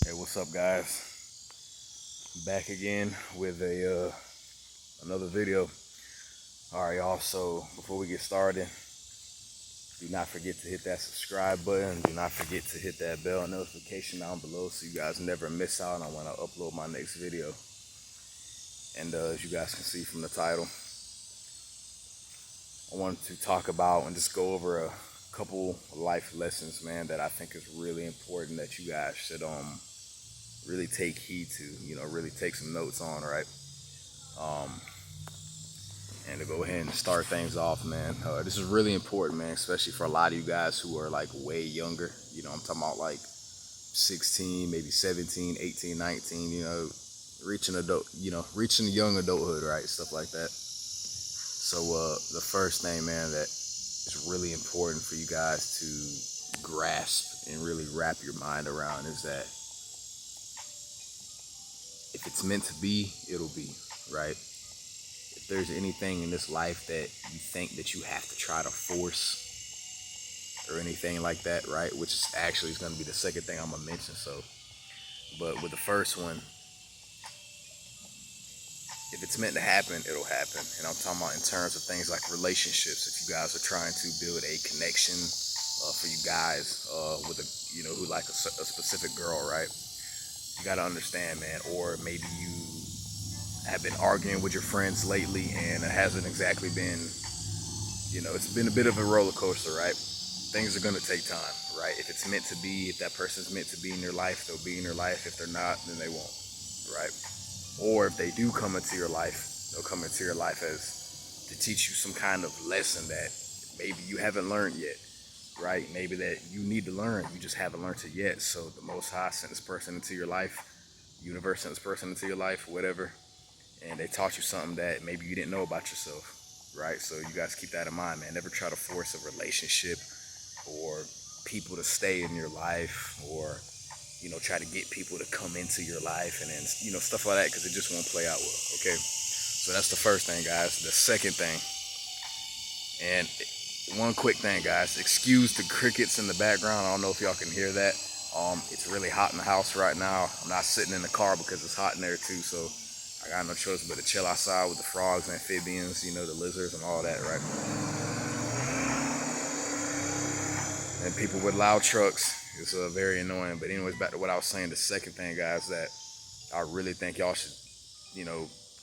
Hey, what's up, guys? Back again with another video. All right, y'all. So before we get started, do not forget to hit that subscribe button. Do not forget to hit that bell notification down below so you guys never miss out on when I upload my next video. And as you guys can see from the title, I wanted to talk about and just go over a couple life lessons, man, that I think is really important that you guys should really take heed to. Really take some notes on, right? Um, and to go ahead and start things off, man, this is really important, man, especially for a lot of you guys who are like way younger. I'm talking about like 16, maybe 17, 18, 19, reaching adult, reaching young adulthood, right? Stuff like that. So the first thing, man, that is really important for you guys to grasp and really wrap your mind around is that if it's meant to be, it'll be, right? If there's anything in this life that you think that you have to try to force or anything like that, right? Which actually is going to be the second thing I'm going to mention. But with the first one, if it's meant to happen, it'll happen. And I'm talking about in terms of things like relationships. If you guys are trying to build a connection for you guys with who like a specific girl, right? You got to understand, man. Or maybe you have been arguing with your friends lately and it hasn't exactly been, it's been a bit of a roller coaster, right? Things are going to take time, right? If it's meant to be, if that person's meant to be in your life, they'll be in your life. If they're not, then they won't, right? Or if they do come into your life, they'll come into your life as to teach you some kind of lesson that maybe you haven't learned yet, right? Maybe that you need to learn, you just haven't learned it yet. So the Most High sent this person into your life, universe sent this person into your life, whatever, and they taught you something that maybe you didn't know about yourself, right? So you guys keep that in mind, man. Never try to force a relationship or people to stay in your life, or try to get people to come into your life and then stuff like that, because it just won't play out well. Okay, so that's the first thing, guys. The second thing, and one quick thing, guys, excuse the crickets in the background. I don't know if y'all can hear that. It's really hot in the house right now. I'm not sitting in the car because it's hot in there too, so I got no choice but to chill outside with the frogs, amphibians, the lizards and all that, right? And people with loud trucks is very annoying. But anyways, back to what I was saying. The second thing, guys, that I really think y'all should,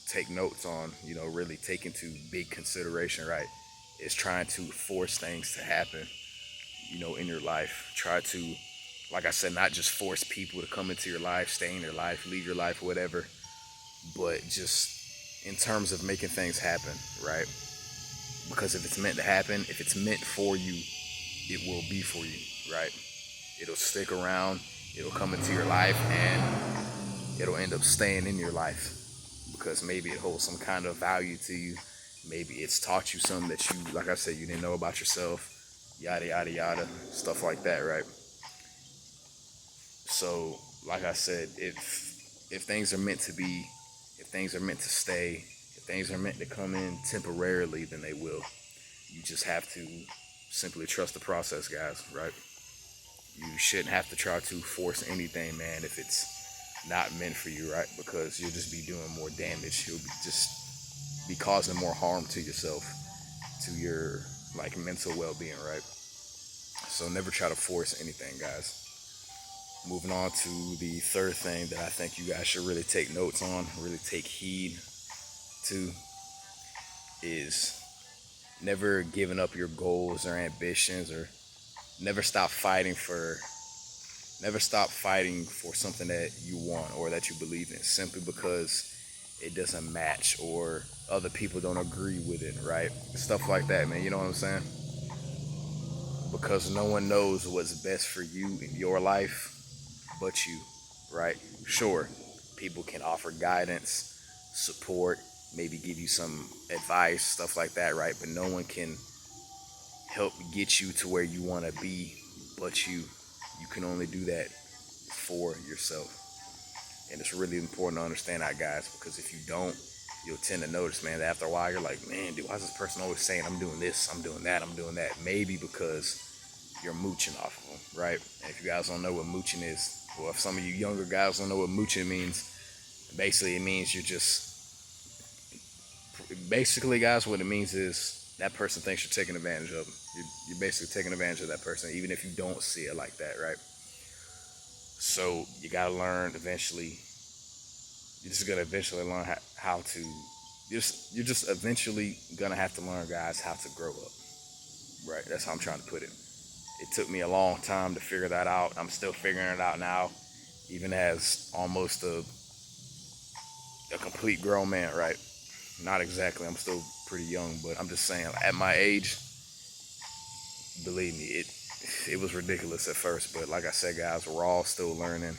take notes on, really take into big consideration, right, is trying to force things to happen, in your life. Try to, like I said, not just force people to come into your life, stay in your life, leave your life, whatever, but just in terms of making things happen, right? Because if it's meant to happen, if it's meant for you, it will be for you, right? It'll stick around, it'll come into your life, and it'll end up staying in your life because maybe it holds some kind of value to you. Maybe it's taught you something that you, like I said, you didn't know about yourself, yada, yada, yada, stuff like that, right? So, like I said, if things are meant to be, if things are meant to stay, if things are meant to come in temporarily, then they will. You just have to simply trust the process, guys, right? You shouldn't have to try to force anything, man, if it's not meant for you, right? Because you'll just be doing more damage. You'll just be causing more harm to yourself, to your like mental well-being, right? So never try to force anything, guys. Moving on to the third thing that I think you guys should really take notes on, really take heed to, is never giving up your goals or ambitions, or never stop fighting for something that you want or that you believe in simply because it doesn't match or other people don't agree with it, right? Stuff like that, man. You know what I'm saying? Because no one knows what's best for you in your life but you, right? Sure, people can offer guidance, support, maybe give you some advice, stuff like that, right? But no one can help get you to where you want to be but you. You can only do that for yourself. And it's really important to understand that, guys, because if you don't, you'll tend to notice, man, that after a while you're like, man, dude, why is this person always saying I'm doing this, I'm doing that, I'm doing that? Maybe because you're mooching off of them, right? And if you guys don't know what mooching is, Well, if some of you younger guys don't know what mooching means, basically it means you're just, basically guys, what it means is that person thinks you're taking advantage of them. You're basically taking advantage of that person, even if you don't see it like that, right? So you gotta learn eventually. You're just gonna eventually learn how to. You're just eventually gonna have to learn, guys, how to grow up. Right? That's how I'm trying to put it. It took me a long time to figure that out. I'm still figuring it out now, even as almost a complete grown man, right? Not exactly. I'm still pretty young, but I'm just saying, at my age, believe me, it was ridiculous at first. But like I said, guys, we're all still learning.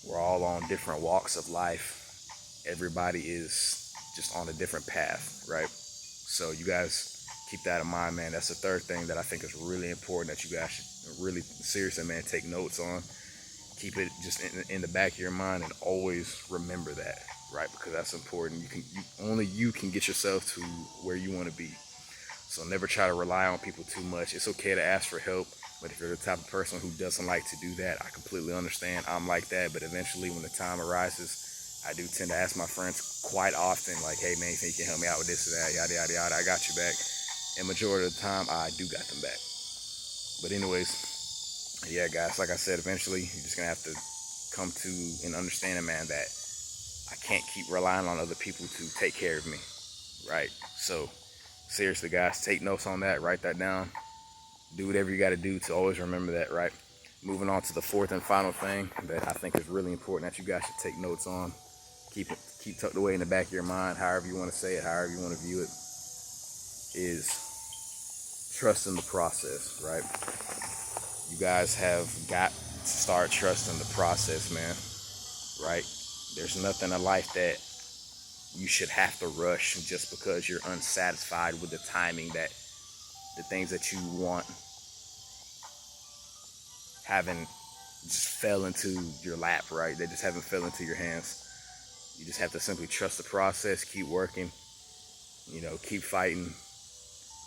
We're all on different walks of life. Everybody is just on a different path, right? So you guys keep that in mind, man. That's the third thing that I think is really important that you guys should really seriously, man, take notes on. Keep it just in the back of your mind and always remember that, right? Because that's important. Only you can get yourself to where you want to be. So never try to rely on people too much. It's okay to ask for help, but if you're the type of person who doesn't like to do that, I completely understand. I'm like that, but eventually when the time arises, I do tend to ask my friends quite often, like, hey man, you think you can help me out with this or that, yada yada yada, I got you back. And majority of the time, I do got them back. But anyways, yeah guys, like I said, eventually you're just gonna have to come to an understanding, man, that I can't keep relying on other people to take care of me, right? So seriously guys, take notes on that, write that down, do whatever you got to do to always remember that, right? Moving on to the fourth and final thing that I think is really important that you guys should take notes on, keep tucked away in the back of your mind, however you want to say it, however you want to view it, is trust in the process, right? You guys have got to start trusting the process, man, right? There's nothing in life that you should have to rush just because you're unsatisfied with the timing that the things that you want haven't just fell into your lap, right? They just haven't fell into your hands. You just have to simply trust the process, keep working, keep fighting,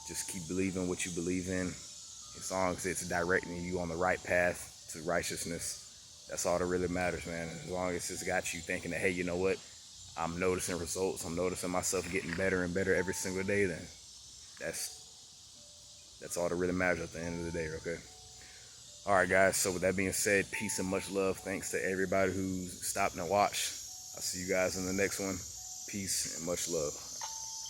just keep believing what you believe in. As long as it's directing you on the right path to righteousness, that's all that really matters, man. As long as it's got you thinking that, hey, you know what? I'm noticing results. I'm noticing myself getting better and better every single day. Then that's all that really matters at the end of the day. Okay. All right, guys. So with that being said, peace and much love. Thanks to everybody who stopped and watched. I'll see you guys in the next one. Peace and much love.